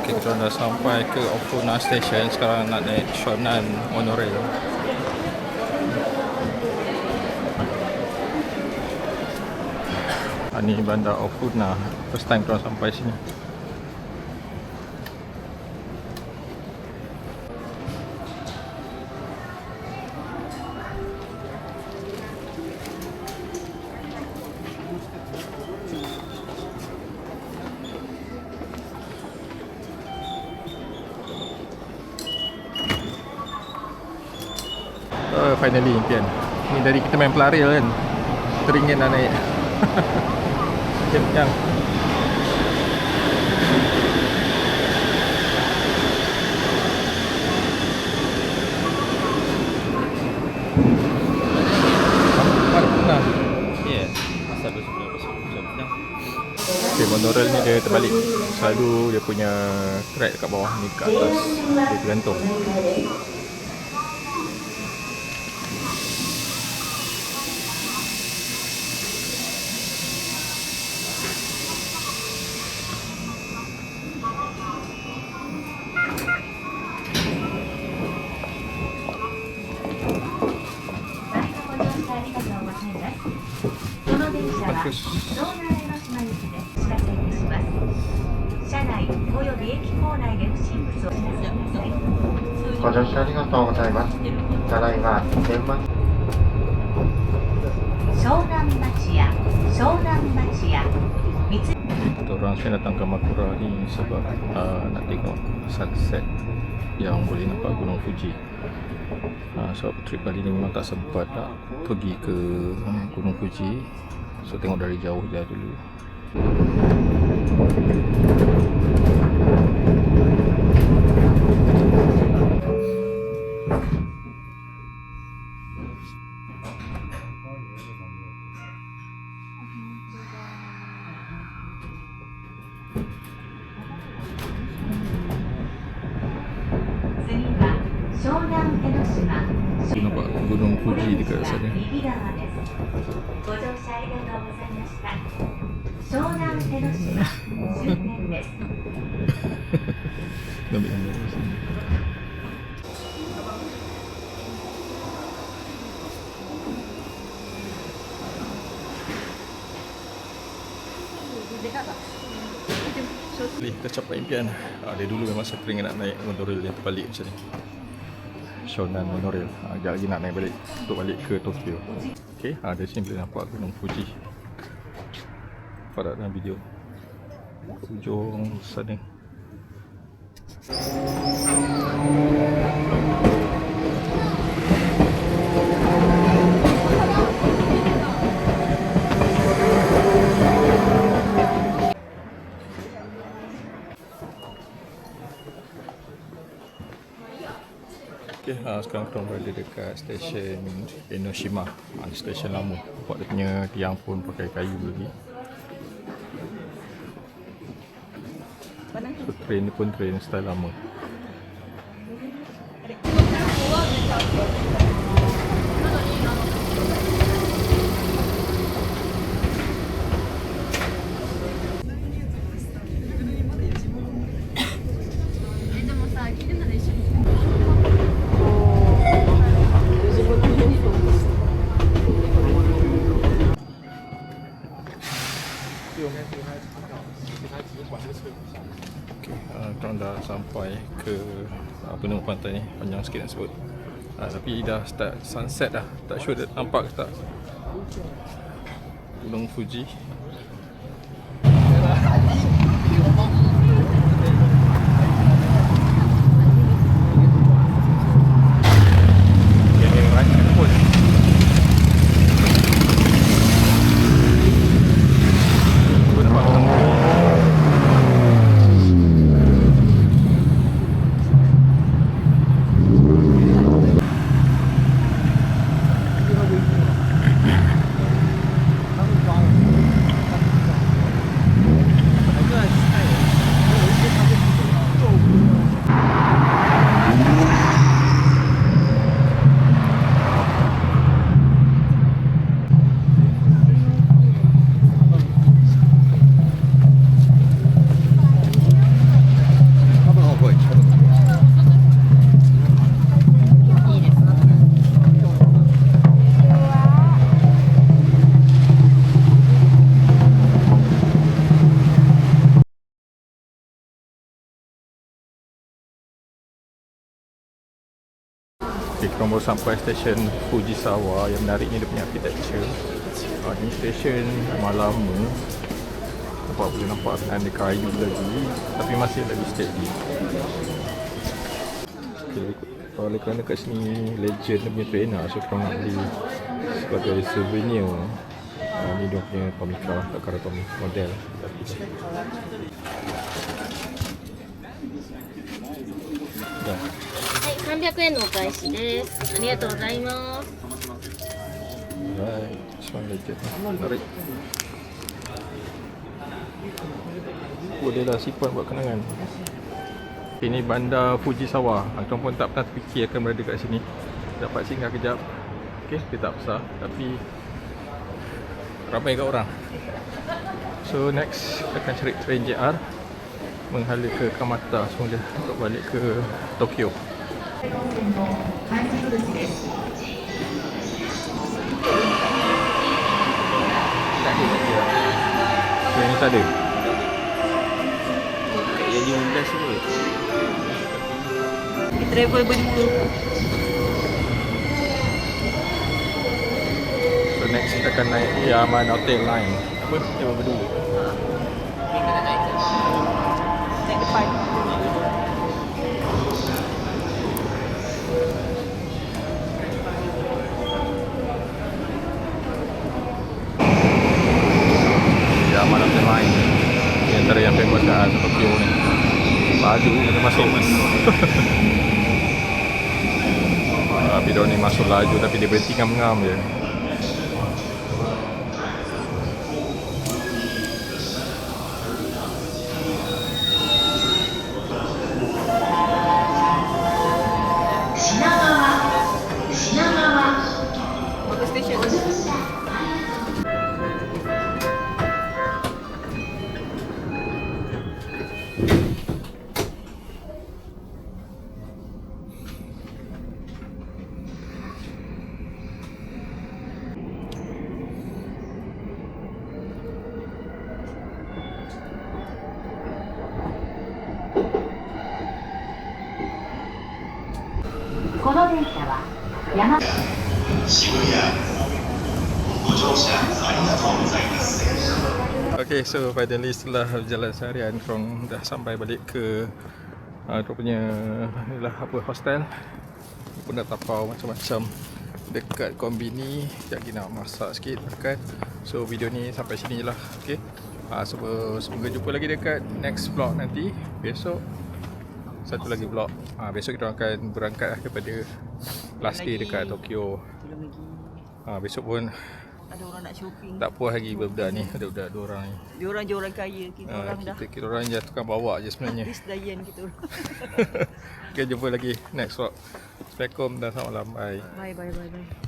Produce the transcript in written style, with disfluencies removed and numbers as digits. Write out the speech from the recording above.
Kita dah sampai ke Ofuna Station. Sekarang nak naik Shonan Monorail. Ini bandar Ofuna. First time kita sampai sini. Finally impian. Ni dari kita main pelari kan, teringin dah naik. Kencang. Ya, asal bersebut Okay, monorail ni dia terbalik. Selalu dia punya track dekat bawah ni, dekat atas dia tergantung. Bagus. ご乗車ありがとうございます。ただいま電話。湘南町屋、湘南町屋。Kita orang sebenarnya datang ke Makura ni sebab nak tengok sunset yang boleh nampak Gunung Fuji. So trip kali ni memang tak sempat nak pergi ke Gunung Fuji. So tengok dari jauh je dulu. Nampak Gunung Fuji dekat sana. Ambil gambar di sini. Kita capai impian. Dia dulu memang saya teringin nak naik monorail yang terbalik macam ni, Shonan Monorail. Sekejap lagi nak naik balik untuk balik ke Tokyo. Okay, dari sini boleh nampak Gunung Fuji pada dalam video. Hujung sana. Okay, sekarang kita berada dekat stesen Enoshima. Stesen lama. Nampak dia punya tiang pun pakai kayu lagi. So train ni pun train style lama. Kita dah sampai ke penunggu pantai ni. Panjang sikit nak sebut, tapi dah start sunset dah. Tak sure dah nampak ke tak Gunung Fuji. Okay, kita baru sampai stesen Fujisawa. Yang menariknya dia punya architecture. Ini stesen lama-lama. Boleh nampak ada kayu lagi, tapi masih lagi steady. Okay, oleh kerana kat sini legend dia punya train lah, so kita nak beli sebagai souvenir. Ni dia punya Tomica, Takara Tomy model. Dah. 300円のお返しです。ありがとうございます。 Right, this one legend. Menarik. Bolehlah simpan buat kenangan. Ini bandar Fujisawa. Tuan pun tak pernah terfikir akan berada kat sini. Dapat singgah kejap. Okey, dia tak besar tapi ramai kat orang. So next kita akan cari train JR menghala ke Kamata semula untuk balik ke Tokyo. Yang ni tak ada. Yang 15 semua. Travel berdua. So next kita akan naik Yamanote Line. Apa? Travel berdua. Naik depan. Yamanote Line. Ini antara yang famous kat Tokyo ni. Laju kita masuk. Tapi dia ni masuk laju tapi dia berhenti ngam-ngam je. Bagus station. Okay, so finally setelah berjalan seharian korang dah sampai balik ke dia punya inilah apa hostel. Pun dah tapau macam-macam dekat Konbini. Sekejap lagi nak masak sikit makan. So video ni sampai sini je lah. Okay, semoga jumpa lagi dekat next vlog nanti. Besok satu lagi vlog. Besok kita akan berangkat daripada last day dekat Tokyo. Besok pun Ada orang nak shopping. tak puas lagi budak-budak ni. Ada budak dua orang ni. Dia orang kaya, kita orang dah. Kita orang je tukang bawa je sebenarnya. Artis Dayan kita orang. Okay, jumpa lagi next vlog. Assalamualaikum dan selamat malam. Bye. Bye.